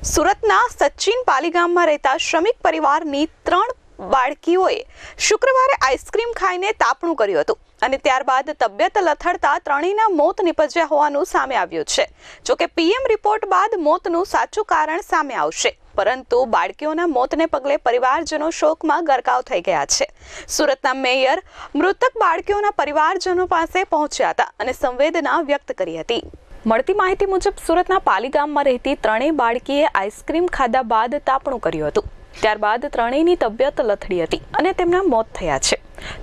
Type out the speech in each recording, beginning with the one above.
સુરતના સચિન પાલી ગામમાં રહેતા શ્રમિક પરિવારની 3 બાળકીઓએ શુક્રવારે આઈસ્ક્રીમ ખાઈને તાપણું કર્યું હતું અને ત્યારબાદ તબિયત લથડતા ત્રણેયના મોત નિપજ્યા હોવાનું સામે આવ્યું છે। જોકે પીએમ રિપોર્ટ બાદ મોતનું સાચું કારણ સામે આવશે, પરંતુ બાળકીઓના મોતને પગલે પરિવારજનો શોકમાં ગરકાવ થઈ ગયા છે। સુરતના મેયર મૃતક બાળકીઓના પરિવારજનો પાસે પહોંચ્યા હતા અને સંવેદના વ્યક્ત કરી હતી। મળતી માહિતી મુજબ સુરતના પાલી ગામમાં રહેતી ત્રણેય બાળકીએ આઈસ્ક્રીમ ખાધા બાદ તાપણું કર્યું હતું। ત્યારબાદ ત્રણેયની તબિયત લથડી હતી અને તેમના મોત થયા છે।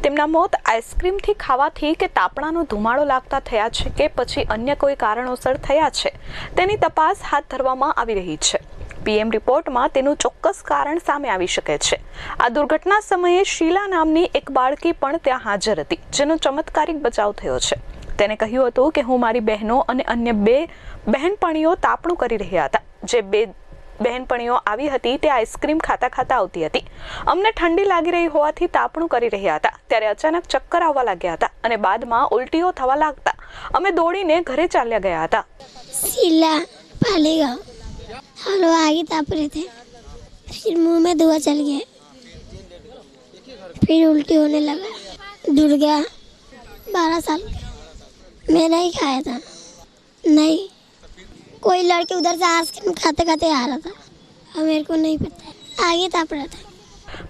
તેમના મોત આઈસ્ક્રીમથી ખાવાથી કે તાપણાનો ધુમાડો લાગતા થયા છે કે પછી અન્ય કોઈ કારણોસર થયા છે, તેની તપાસ હાથ ધરવામાં આવી રહી છે। પીએમ રિપોર્ટમાં તેનું ચોક્કસ કારણ સામે આવી શકે છે। આ દુર્ઘટના સમયે શીલા નામની એક બાળકી પણ ત્યાં હાજર હતી, જેનો ચમત્કારિક બચાવ થયો છે। તેને કહ્યું હતું કે હું મારી બહેનો અને અન્ય 2 બહેનપણીઓ તાપણું કરી રહ્યા હતા। જે 2 બહેનપણીઓ આવી હતી તે આઈસ્ક્રીમ ખાતા ખાતા આવતી હતી। અમને ઠંડી લાગી રહી હોવાથી તાપણું કરી રહ્યા હતા, ત્યારે અચાનક ચક્કર આવવા લાગ્યા હતા અને બાદમાં ઉલટીઓ થવા લાગતા અમે દોડીને ઘરે ચાલ્યા ગયા હતા। शीला पालेगा हम लोग आगे ताप रहे थे, फिर मुंह में धुआं चल गया, फिर उल्टी होने लगा। दुर्गा 12 साल का, मैं नहीं खाया था, नहीं कोई लड़के उधर से आइसक्रीम खाते खाते आ रहा था, अब मेरे को नहीं पता, आगे ताप रहा था।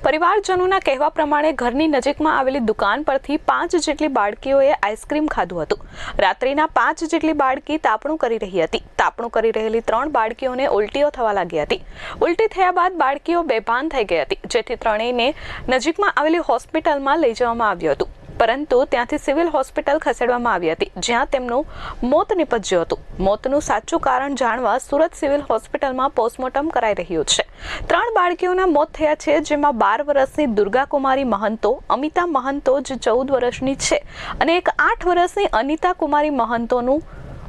પરિવારજનોના કહેવા પ્રમાણે ઘરની નજીકમાં આવેલી દુકાન પરથી 5 જેટલી બાળકીઓએ આઈસ્ક્રીમ ખાધું હતું। રાત્રિના 5 જેટલી બાળકી તાપણું કરી રહી હતી। તાપણું કરી રહેલી 3 બાળકીઓને ઉલટીઓ થવા લાગી હતી। ઉલટી થયા બાદ બાળકીઓ બેભાન થઈ ગઈ હતી, જેથી ત્રણેયને નજીકમાં આવેલી હોસ્પિટલમાં લઈ જવામાં આવ્યું હતું, પરંતુ ત્યાંથી સિવિલ હોસ્પિટલ ખસેડવામાં આવી હતી, જ્યાં તેમનું મોત નિપજ્યું હતું। મોતનું સાચું કારણ જાણવા સુરત સિવિલ હોસ્પિટલમાં પોસ્ટમોર્ટમ કરાઈ રહ્યું છે। 3 બાળકીઓના મોત થયા છે, જેમાં 12 વર્ષની દુર્ગા કુમારી મહંતો, અમિતા મહંતો જે 14 વર્ષની છે અને એક 8 વર્ષની અનિતા કુમારી મહંતોનું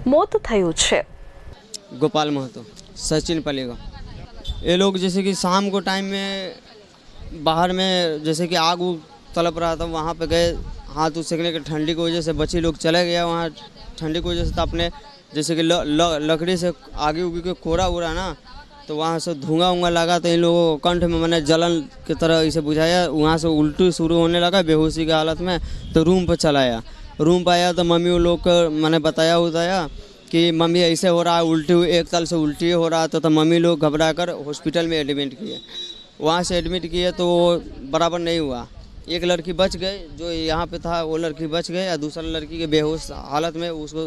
મોત થયું છે। गोपाल महतो, सचिन पलेगा। ये लोग जैसे कि शाम को टाइम में बाहर में जैसे कि आग तलप रहा था, वहाँ पे गए, हाथ सेकने के ठंडी की वजह से बच्चे लोग चले गए वहाँ ठंडी की वजह से। तो अपने जैसे कि लकड़ी से आगे उगी के कोरा उड़ा ना, तो वहाँ से धुआं उंगा लगा, तो इन लोगों को कंठ में मैंने जलन की तरह इसे बुझाया। वहाँ से उल्टी शुरू होने लगा बेहोशी की हालत में, तो रूम पर चलाया। रूम पर आया तो मम्मी लोग को मैंने बताया कि मम्मी ऐसे हो रहा है, उल्टी एक तल से उल्टी हो रहा था। तो मम्मी लोग घबरा कर हॉस्पिटल में एडमिट किए। वहाँ से एडमिट किए तो बराबर नहीं हुआ। एक लड़की बच गई, जो यहाँ पे था वो लड़की बच गई, और दूसरा लड़की के बेहोश हालत में उसको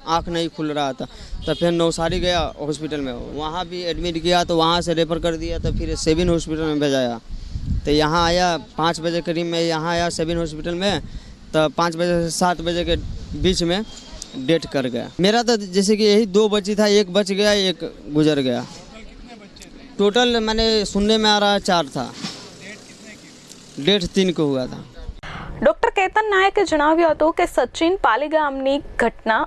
आँख नहीं खुल रहा था। तो फिर नौसारी गया हॉस्पिटल में, वहाँ भी एडमिट किया, तो वहाँ से रेफर कर दिया। तो फिर सेविन हॉस्पिटल में भेजाया। तो यहाँ आया 5 बजे करीब में, यहाँ आया सेविन हॉस्पिटल में। तो 5 बजे से 7 बजे के बीच में डेथ कर गया। मेरा तो जैसे कि यही 2 बच्ची था, एक बच गया, एक गुजर गया। टोटल मैंने सुनने में आ रहा 4 था, डेथ 3 को हुआ था। ડોક્ટર કેતન નાયકે જણાવ્યું હતું કે સચિન પાલી ગામની ઘટના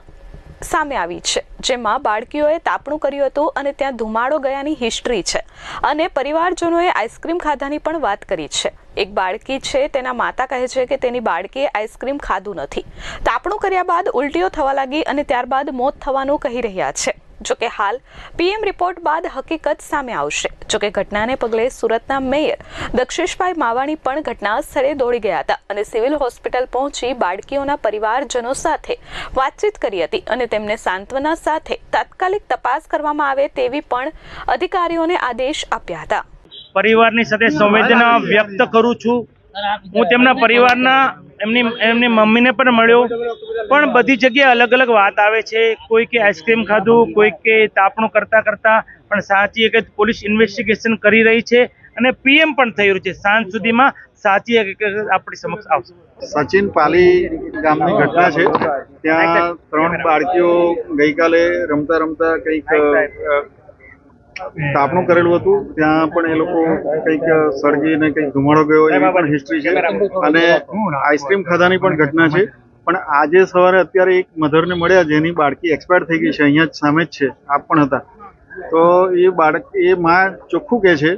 સામે આવી છે, જેમાં બાળકીઓએ તાપણું કર્યું હતું અને ત્યાં ધુમાડો ગયાની હિસ્ટ્રી છે અને પરિવારજનોએ આઈસ્ક્રીમ ખાધાની પણ વાત કરી છે। એક બાળકી છે, તેના માતા કહે છે કે તેની બાળકીએ આઈસ્ક્રીમ ખાધું નથી। તાપણું કર્યા બાદ ઉલટીઓ થવા લાગી અને ત્યારબાદ મોત થવાનું કહી રહ્યા છે। જોકે હાલ પીએમ રિપોર્ટ બાદ હકીકત સામે આવશે। જોકે ઘટનાને પગલે સુરતના મેયર દક્ષેશભાઈ માવાણી પણ ઘટના સ્થળે દોડી ગયા હતા અને સિવિલ હોસ્પિટલ પહોંચી બાળકીઓના પરિવારજનો સાથે વાતચીત કરી હતી અને તેમને સાંત્વના સાથે તાત્કાલિક તપાસ કરવામાં આવે તેવી પણ અધિકારીઓને આદેશ આપ્યા હતા। પરિવારની સાથે સંવેદના વ્યક્ત કરું છું। હું તેમના પરિવારના એમની મમ્મીને પણ મળ્યો, પણ બધી જગ્યાએ અલગ અલગ વાત આવે છે। કોઈ કે આઈસ્ક્રીમ ખાધું, કોઈ કે તાપણું કરતા પણ સાચી કે પોલીસ ઇન્વેસ્ટિગેશન કરી રહી છે અને પીએમ પણ થઈ રહ્યું છે। સાંજ સુધીમાં સાચી આપણી સમક્ષ આવશે। સચિન પાલી ગામની ઘટના છે, ત્યાં 3 બાળકીઓ ગઈકાલે રમતા રમતા કંઈક તાપણું કરેલું હતું, ત્યાં પણ એ લોકો કંઈક સળગીને કંઈક ધુમાડો ગયો એવી પણ હિસ્ટ્રી છે અને આઈસ્ક્રીમ ખાધાની પણ ઘટના છે। પણ આજે સવારે અત્યારે એક મધરને મળ્યા જેની બાળકી એક્સપાયર થઈ ગઈ છે, અહીંયા જ સામે જ છે, આપ પણ હતા। તો એ માં ચોખ્ખું કહે છે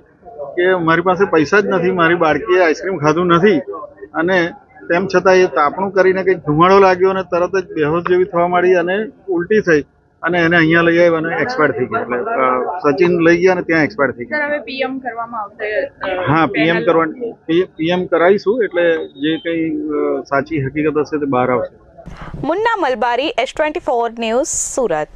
કે મારી પાસે પૈસા જ નથી, મારી બાળકીએ આઈસ્ક્રીમ ખાધું નથી, અને તેમ છતાં એ તાપણું કરીને કંઈક ધુમાડો લાગ્યો અને તરત જ બેહોશ જેવી થવા માંડી અને ઉલટી થઈ। અને એને અહીંયા લઈ આવ્યા અને એક્સપાયર થઈ ગયા. એટલે સચિન લઈ ગયા અને ત્યાં એક્સપાયર થઈ ગયા. હવે પીએમ કરવામાં આવશે. હા, પીએમ કરાવીશું, એટલે જે કંઈ સાચી હકીકત હશે તે બહાર આવશે. મુન્ના મલબારી, S24 ન્યૂઝ, સુરત.